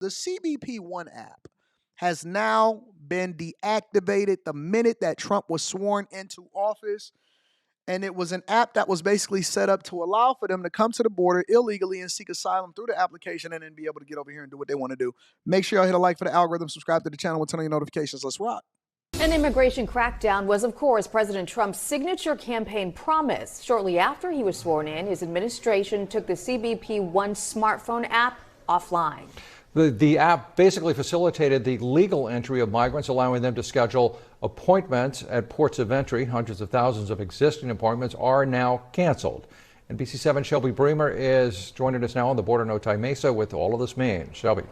The CBP One app has now been deactivated the minute that Trump was sworn into office. And it was an app that was basically set up to allow for them to come to the border illegally and seek asylum through the application and then be able to get over here and do what they want to do. Make sure y'all hit a like for the algorithm, subscribe to the channel, and turn on your notifications. Let's rock. An immigration crackdown was, of course, President Trump's signature campaign promise. Shortly after he was sworn in, his administration took the CBP One smartphone app offline. The app basically facilitated the legal entry of migrants, allowing them to schedule appointments at ports of entry. Hundreds of thousands of existing appointments are now canceled. NBC7 Shelby Bremer is joining us now on the border in Otay Mesa with all of this means. Shelby.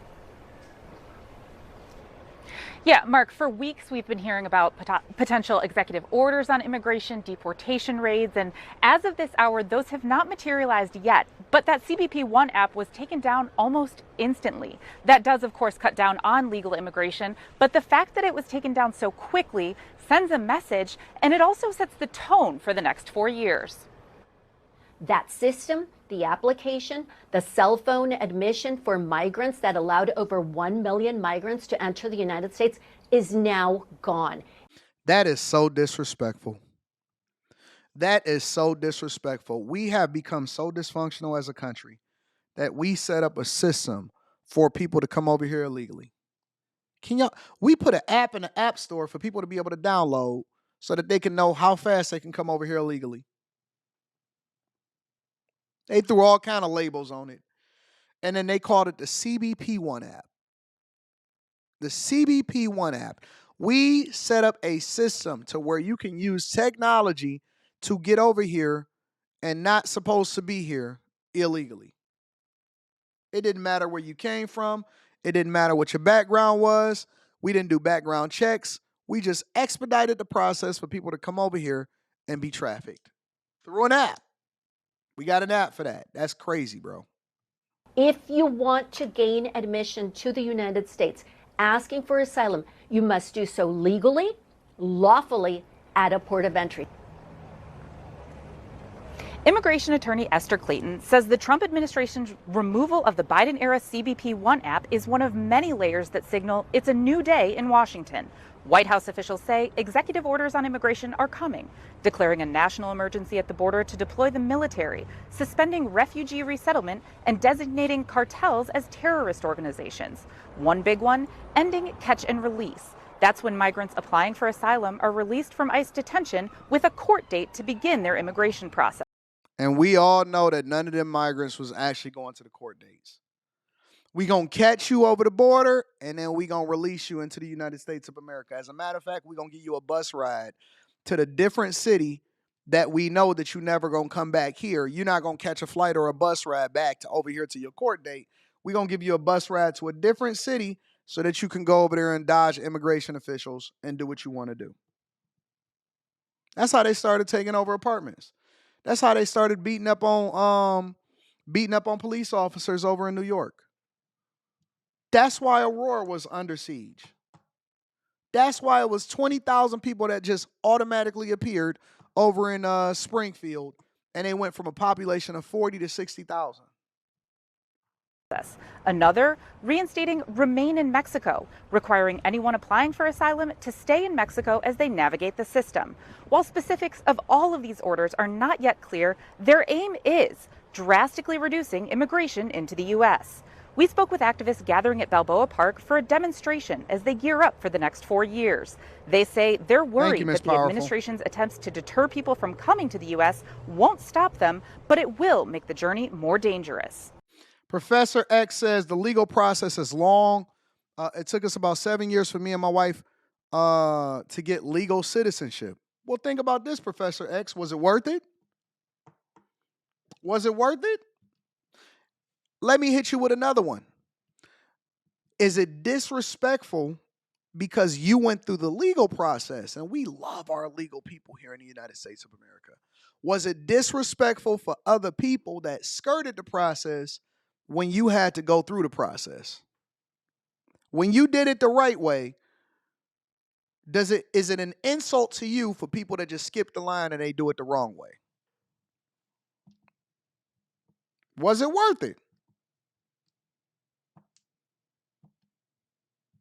Yeah, Mark, for weeks we've been hearing about potential executive orders on immigration, deportation raids, and as of this hour, those have not materialized yet. But that CBP One app was taken down almost instantly. That does, of course, cut down on legal immigration, but the fact that it was taken down so quickly sends a message, and it also sets the tone for the next 4 years. That system, the application, the cell phone admission for migrants that allowed over 1 million migrants to enter the United States is now gone. That is so disrespectful. That is so disrespectful. We have become so dysfunctional as a country that we set up a system for people to come over here illegally. We put an app in the app store for people to be able to download so that they can know how fast they can come over here illegally. They threw all kind of labels on it. And then they called it the CBP One app. The CBP One app. We set up a system to where you can use technology to get over here and not supposed to be here illegally. It didn't matter where you came from. It didn't matter what your background was. We didn't do background checks. We just expedited the process for people to come over here and be trafficked through an app. We got an app for that. That's crazy, bro. If you want to gain admission to the United States, asking for asylum, you must do so legally, lawfully, at a port of entry. Immigration attorney Esther Clayton says the Trump administration's removal of the Biden-era CBP One app is one of many layers that signal it's a new day in Washington. White House officials say executive orders on immigration are coming, declaring a national emergency at the border to deploy the military, suspending refugee resettlement, and designating cartels as terrorist organizations. One big one, ending catch and release. That's when migrants applying for asylum are released from ICE detention with a court date to begin their immigration process. And we all know that none of them migrants was actually going to the court dates. We going to catch you over the border, and then we going to release you into the United States of America. As a matter of fact, we going to give you a bus ride to the different city that we know that you never going to come back here. You're not going to catch a flight or a bus ride back to over here to your court date. We're going to give you a bus ride to a different city so that you can go over there and dodge immigration officials and do what you want to do. That's how they started taking over apartments. That's how they started beating up on police officers over in New York. That's why Aurora was under siege. That's why it was 20,000 people that just automatically appeared over in Springfield, and they went from a population of 40 to 60,000. Another, reinstating Remain in Mexico, requiring anyone applying for asylum to stay in Mexico as they navigate the system. While specifics of all of these orders are not yet clear, their aim is drastically reducing immigration into the U.S. We spoke with activists gathering at Balboa Park for a demonstration as they gear up for the next 4 years. They say they're worried that the administration's attempts to deter people from coming to the U.S. won't stop them, but it will make the journey more dangerous. Professor X says the legal process is long. It took us about 7 years for me and my wife to get legal citizenship. Well, think about this, Professor X. Was it worth it? Was it worth it? Let me hit you with another one. Is it disrespectful because you went through the legal process? And we love our legal people here in the United States of America. Was it disrespectful for other people that skirted the process when you had to go through the process? When you did it the right way, is it an insult to you for people that just skip the line and they do it the wrong way? Was it worth it?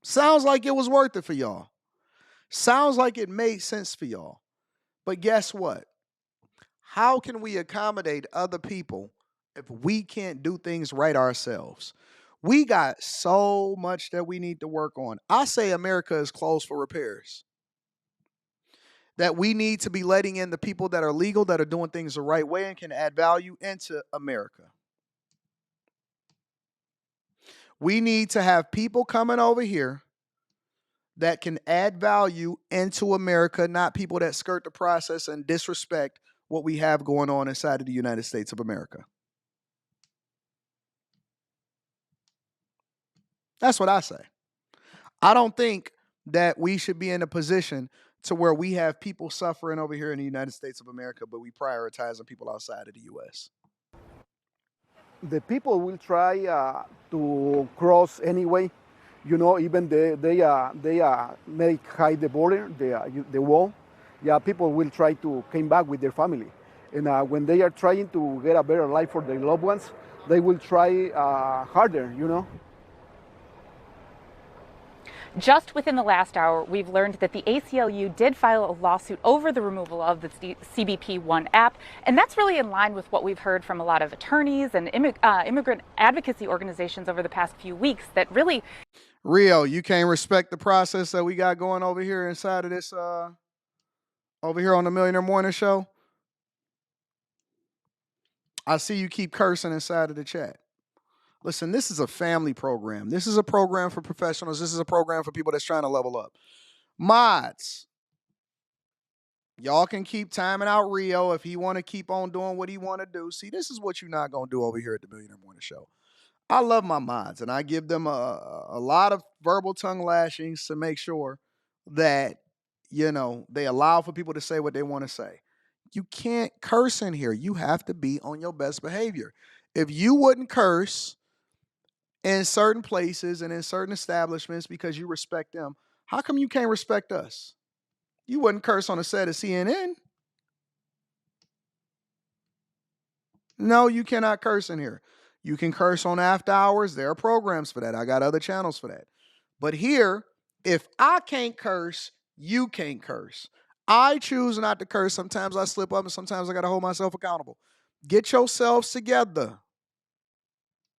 Sounds like it was worth it for y'all. Sounds like it made sense for y'all. But guess what? How can we accommodate other people if we can't do things right ourselves? We got so much that we need to work on. I say America is closed for repairs. That we need to be letting in the people that are legal, that are doing things the right way and can add value into America. We need to have people coming over here that can add value into America, not people that skirt the process and disrespect what we have going on inside of the United States of America. That's what I say. I don't think that we should be in a position to where we have people suffering over here in the United States of America, but we prioritize people outside of the U.S. The people will try to cross anyway. You know, even they make hide the border, the wall. Yeah, people will try to come back with their family. And when they are trying to get a better life for their loved ones, they will try harder, you know. Just within the last hour, we've learned that the ACLU did file a lawsuit over the removal of the CBP One app. And that's really in line with what we've heard from a lot of attorneys and immigrant advocacy organizations over the past few weeks that really... Rio, you can't respect the process that we got going over here inside of this, over here on the Millionaire Morning Show. I see you keep cursing inside of the chat. Listen, this is a family program. This is a program for professionals. This is a program for people that's trying to level up. Mods, y'all can keep timing out Rio if he want to keep on doing what he want to do. See, this is what you're not going to do over here at the Millionaire Morning Show. I love my mods, and I give them a lot of verbal tongue lashings to make sure that, you know, they allow for people to say what they want to say. You can't curse in here. You have to be on your best behavior. If you wouldn't curse in certain places and in certain establishments because you respect them, how come you can't respect us? You wouldn't curse on a set of CNN. No, you cannot curse in here. You can curse on after hours. There are programs for that. I got other channels for that. But here, if I can't curse, you can't curse. I choose not to curse. Sometimes I slip up and sometimes I got to hold myself accountable. Get yourselves together.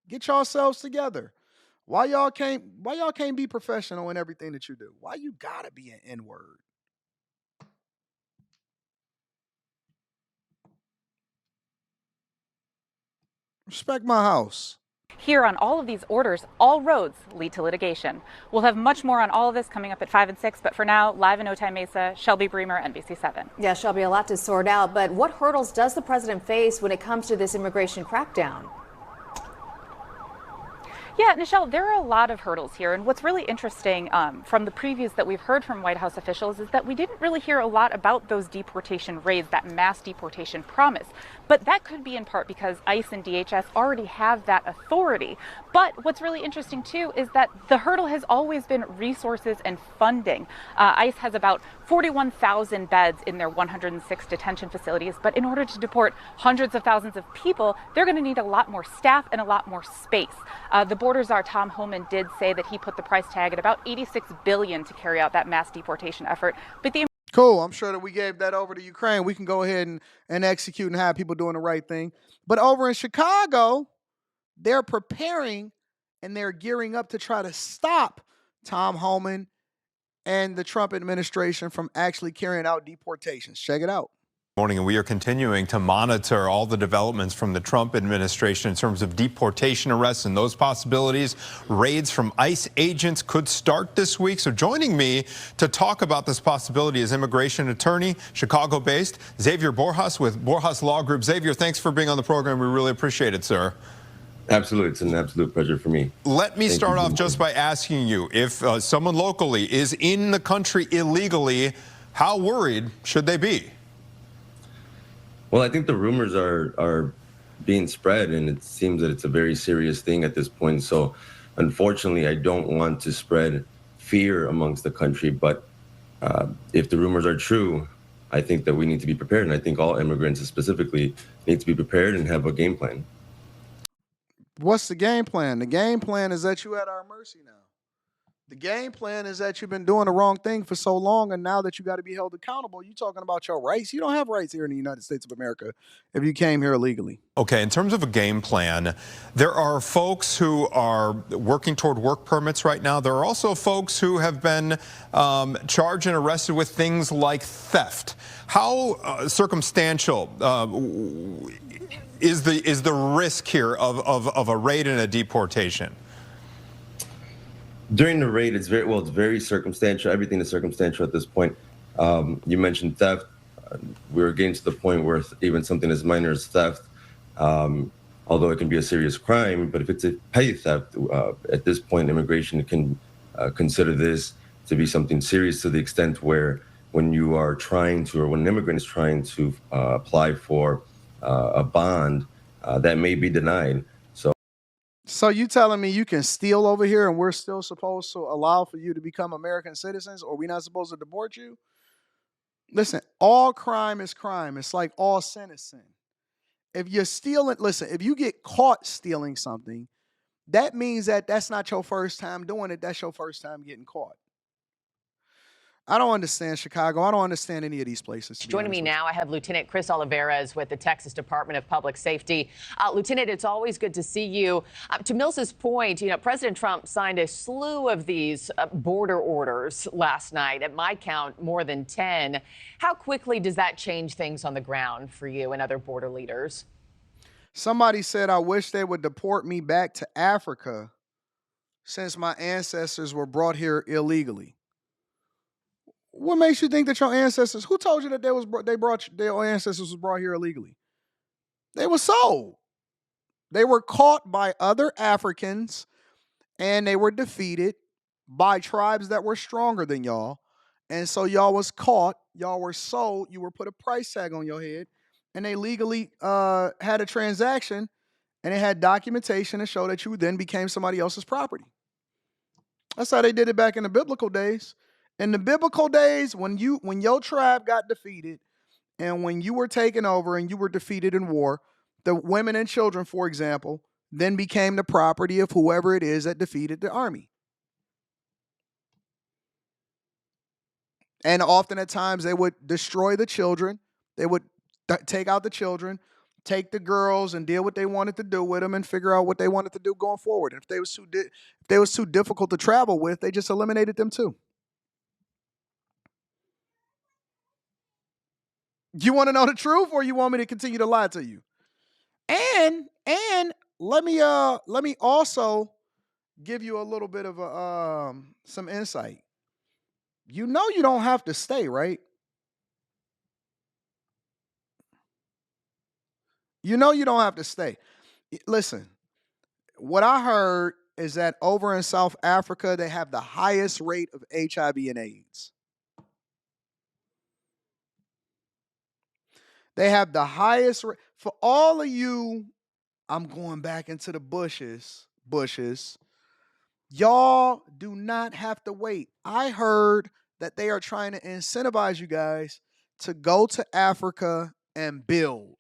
Get yourselves together. Why y'all can't be professional in everything that you do? Why you gotta be an N-word? Respect my house. Here on all of these orders, all roads lead to litigation. We'll have much more on all of this coming up at 5 and 6, but for now, live in Otay Mesa, Shelby Bremer, NBC7. Yeah, Shelby, a lot to sort out, but what hurdles does the president face when it comes to this immigration crackdown? Yeah, Nichelle, there are a lot of hurdles here. And what's really interesting from the previews that we've heard from White House officials is that we didn't really hear a lot about those deportation raids, that mass deportation promise. But that could be in part because ICE and DHS already have that authority. But what's really interesting, too, is that the hurdle has always been resources and funding. ICE has about 41,000 beds in their 106 detention facilities. But in order to deport hundreds of thousands of people, they're going to need a lot more staff and a lot more space. The border czar Tom Homan did say that he put the price tag at about $86 billion to carry out that mass deportation effort. But the Cool. I'm sure that we gave that over to Ukraine. We can go ahead and execute and have people doing the right thing. But over in Chicago, they're preparing and they're gearing up to try to stop Tom Homan and the Trump administration from actually carrying out deportations. Check it out. Morning, and we are continuing to monitor all the developments from the Trump administration in terms of deportation arrests and those possibilities. Raids from ICE agents could start this week. So joining me to talk about this possibility is immigration attorney, Chicago-based, Xavier Borjas with Borjas Law Group. Xavier, thanks for being on the program. We really appreciate it, sir. Absolutely. It's an absolute pleasure for me. Let me start off just by asking you, if someone locally is in the country illegally, how worried should they be? Well, I think the rumors are being spread, and it seems that it's a very serious thing at this point. So, unfortunately, I don't want to spread fear amongst the country. But if the rumors are true, I think that we need to be prepared. And I think all immigrants specifically need to be prepared and have a game plan. What's the game plan? The game plan is that you at our mercy now. The game plan is that you've been doing the wrong thing for so long, and now that you got to be held accountable, you talking about your rights. You don't have rights here in the United States of America if you came here illegally. Okay, in terms of a game plan, there are folks who are working toward work permits right now. There are also folks who have been charged and arrested with things like theft. How circumstantial is the risk here of a raid and a deportation? During the raid, it's very circumstantial. Everything is circumstantial at this point. You mentioned theft. We're getting to the point where even something as minor as theft, although it can be a serious crime, but if it's a petty theft, at this point, immigration can consider this to be something serious to the extent where when you are trying to, or when an immigrant is trying to apply for a bond, that may be denied. So you telling me you can steal over here and we're still supposed to allow for you to become American citizens, or we're not supposed to deport you? Listen, all crime is crime. It's like all sin is sin. If you're stealing, listen, if you get caught stealing something, that means that that's not your first time doing it. That's your first time getting caught. I don't understand Chicago. I don't understand any of these places. Joining me now, I have Lieutenant Chris Oliveras with the Texas Department of Public Safety. Lieutenant, it's always good to see you. To Mills's point, President Trump signed a slew of these border orders last night. At my count, more than 10. How quickly does that change things on the ground for you and other border leaders? Somebody said, I wish they would deport me back to Africa since my ancestors were brought here illegally. What makes you think that your ancestors, who told you that their ancestors was brought here illegally? They were sold. They were caught by other Africans and they were defeated by tribes that were stronger than y'all. And so y'all was caught, y'all were sold, you were put a price tag on your head, and they legally had a transaction and it had documentation to show that you then became somebody else's property. That's how they did it back in the biblical days. In the biblical days, when your tribe got defeated and when you were taken over and you were defeated in war, the women and children, for example, then became the property of whoever it is that defeated the army. And often at times they would destroy the children. They would take out the children, take the girls and deal what they wanted to do with them and figure out what they wanted to do going forward. And if they was too difficult to travel with, they just eliminated them too. You want to know the truth, or you want me to continue to lie to you? And let me also give you a little bit of some insight. You know you don't have to stay, right? You know you don't have to stay. Listen, what I heard is that over in South Africa, they have the highest rate of HIV and AIDS. They have the highest rate. For all of you, I'm going back into the bushes. Y'all do not have to wait. I heard that they are trying to incentivize you guys to go to Africa and build.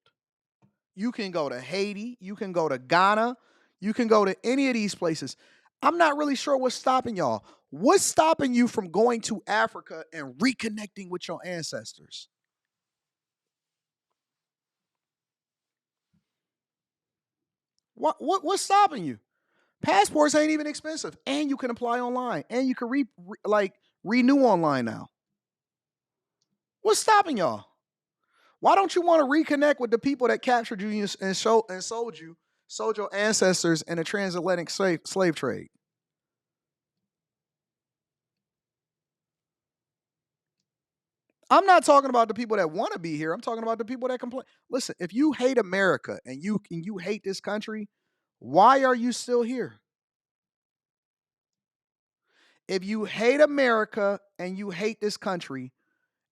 You can go to Haiti. You can go to Ghana. You can go to any of these places. I'm not really sure what's stopping y'all. What's stopping you from going to Africa and reconnecting with your ancestors? What's stopping you? Passports ain't even expensive, and you can apply online, and you can renew online now. What's stopping y'all? Why don't you want to reconnect with the people that captured you and sold your ancestors in a transatlantic slave trade? I'm not talking about the people that want to be here. I'm talking about the people that complain. Listen, if you hate America and you hate this country, why are you still here? If you hate America and you hate this country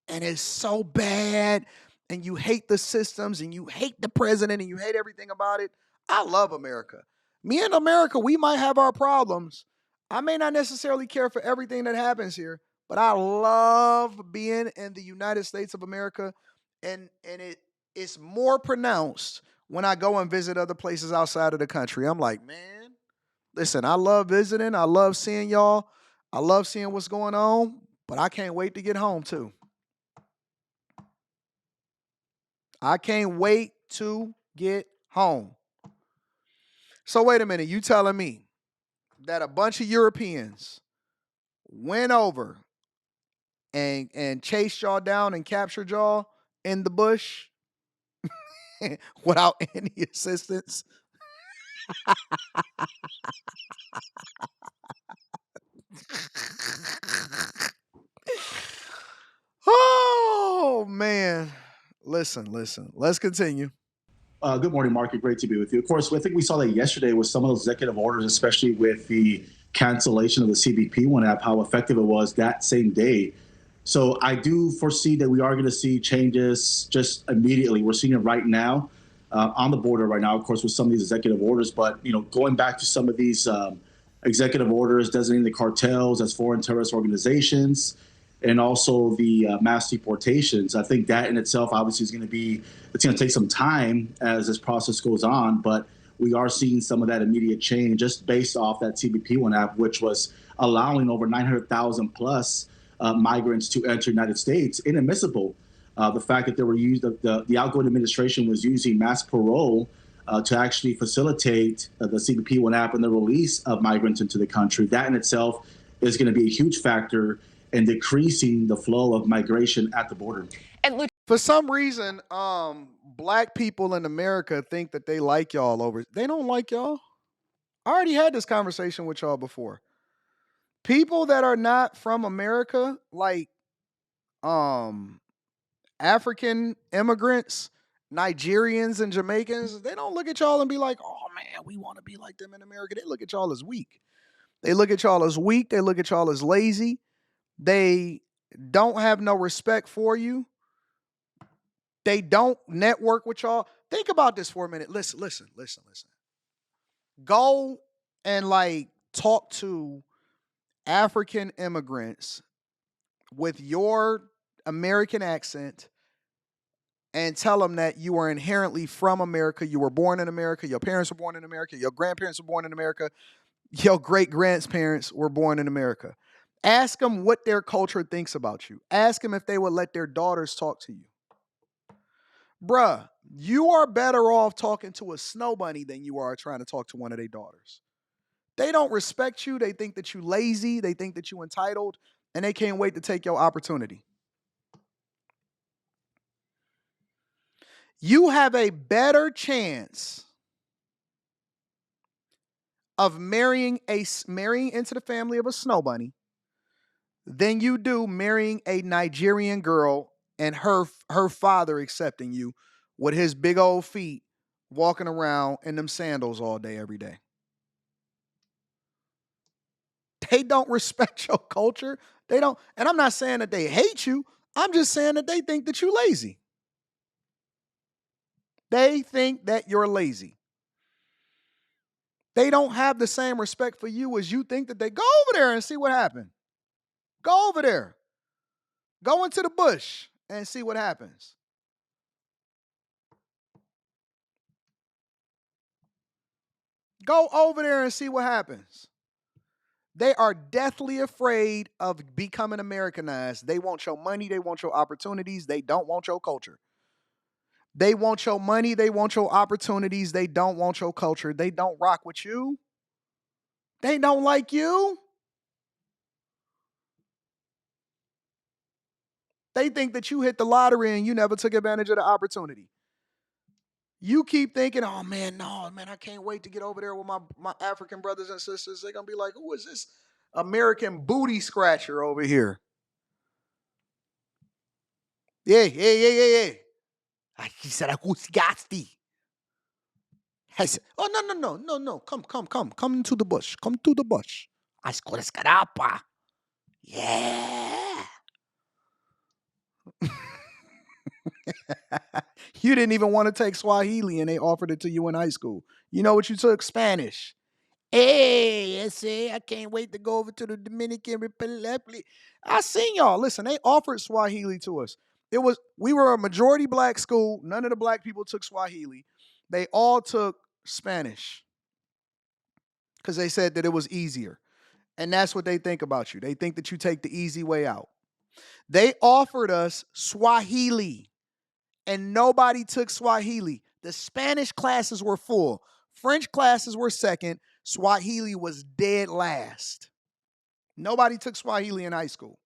and it's so bad and you hate the systems and you hate the president and you hate everything about it, I love America. Me and America, we might have our problems. I may not necessarily care for everything that happens here, but I love being in the United States of America, and it's more pronounced when I go and visit other places outside of the country. I'm like, man, listen, I love visiting. I love seeing y'all. I love seeing what's going on, but I can't wait to get home too. I can't wait to get home. So wait a minute, you telling me that a bunch of Europeans went over and chased y'all down and captured y'all in the bush without any assistance? Oh man. Listen. Let's continue. Good morning, Mark. Great to be with you. Of course, I think we saw that yesterday with some of those executive orders, especially with the cancellation of the CBP One app, how effective it was that same day. So I do foresee that we are going to see changes just immediately. We're seeing it right now on the border right now, of course, with some of these executive orders. But, going back to some of these executive orders designating the cartels as foreign terrorist organizations, and also the mass deportations. I think that in itself obviously is going to take some time as this process goes on, but we are seeing some of that immediate change just based off that CBP One app, which was allowing over 900,000 plus migrants to enter the United States, inadmissible. The fact that they were the outgoing administration was using mass parole to actually facilitate the CBP One app and the release of migrants into the country. That in itself is going to be a huge factor and decreasing the flow of migration at the border. And For some reason, black people in America think that they like y'all over. They don't like y'all. I already had this conversation with y'all before. People that are not from America, like African immigrants, Nigerians and Jamaicans, they don't look at y'all and be like, "Oh man, we want to be like them in America." They look at y'all as weak. They look at y'all as weak. They look at y'all as lazy. They don't have no respect for you. They don't network with y'all. Think about this for a minute. Listen. Go and talk to African immigrants with your American accent and tell them that you are inherently from America. You were born in America. Your parents were born in America. Your grandparents were born in America. Your great-grandparents were born in America. Ask them what their culture thinks about you. Ask them if they would let their daughters talk to you. Bruh, you are better off talking to a snow bunny than you are trying to talk to one of their daughters. They don't respect you. They think that you lazy. They think that you entitled. And they can't wait to take your opportunity. You have a better chance of marrying into the family of a snow bunny than you do marrying a Nigerian girl and her father accepting you with his big old feet walking around in them sandals all day, every day. They don't respect your culture. They don't. And I'm not saying that they hate you. I'm just saying that they think that you're lazy. They think that you're lazy. They don't have the same respect for you as you think that they. Go over there and see what happened. Go over there. Go into the bush and see what happens. Go over there and see what happens. They are deathly afraid of becoming Americanized. They want your money. They want your opportunities. They don't want your culture. They want your money. They want your opportunities. They don't want your culture. They don't rock with you. They don't like you. They think that you hit the lottery and you never took advantage of the opportunity. You keep thinking, oh man, no, man, I can't wait to get over there with my African brothers and sisters. They're going to be like, who is this American booty scratcher over here? Yeah. He said, who's gasty? I said, oh, no. Come into the bush. Come to the bush. Ascorascarapa. Yeah. You didn't even want to take Swahili and they offered it to you in high school. You know what you took? Spanish. Hey, I can't wait to go over to the Dominican Republic. I seen y'all. Listen, they offered Swahili to us. We were a majority black school. None of the black people took Swahili. They all took Spanish because they said that it was easier. And that's what they think about you. They think that you take the easy way out. They offered us Swahili, and nobody took Swahili. The Spanish classes were full. French classes were second. Swahili was dead last. Nobody took Swahili in high school.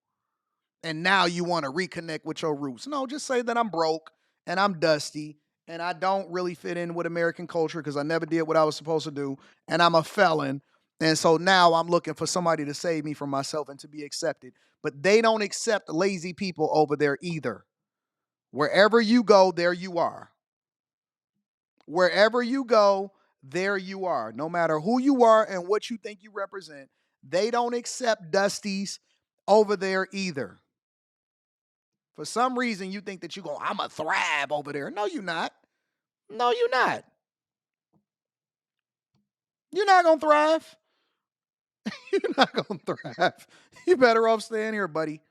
And now you want to reconnect with your roots. No, just say that I'm broke and I'm dusty and I don't really fit in with American culture because I never did what I was supposed to do, and I'm a felon. And so now I'm looking for somebody to save me from myself and to be accepted. But they don't accept lazy people over there either. Wherever you go, there you are. Wherever you go, there you are. No matter who you are and what you think you represent, they don't accept dusties over there either. For some reason, you think that I'm a thrive over there. No, you're not. No, you're not. You're not going to thrive. You're not going to thrive. You're better off staying here, buddy,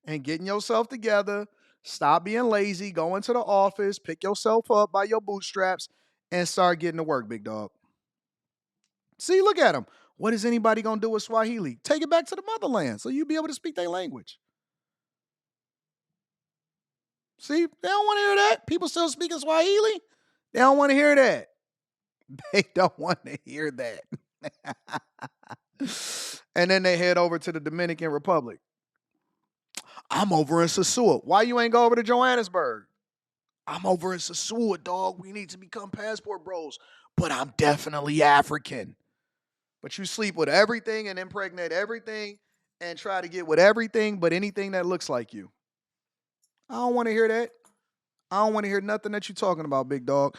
and getting yourself together. Stop being lazy. Go into the office. Pick yourself up by your bootstraps and start getting to work, big dog. See, look at them. What is anybody going to do with Swahili? Take it back to the motherland so you'll be able to speak their language. See, they don't want to hear that. People still speaking Swahili. They don't want to hear that. They don't want to hear that. And then they head over to the Dominican Republic. I'm over in Sasua. Why you ain't go over to Johannesburg? I'm over in Sasua, dog. We need to become passport bros. But I'm definitely African. But you sleep with everything and impregnate everything and try to get with everything but anything that looks like you. I don't want to hear that. I don't want to hear nothing that you're talking about, big dog.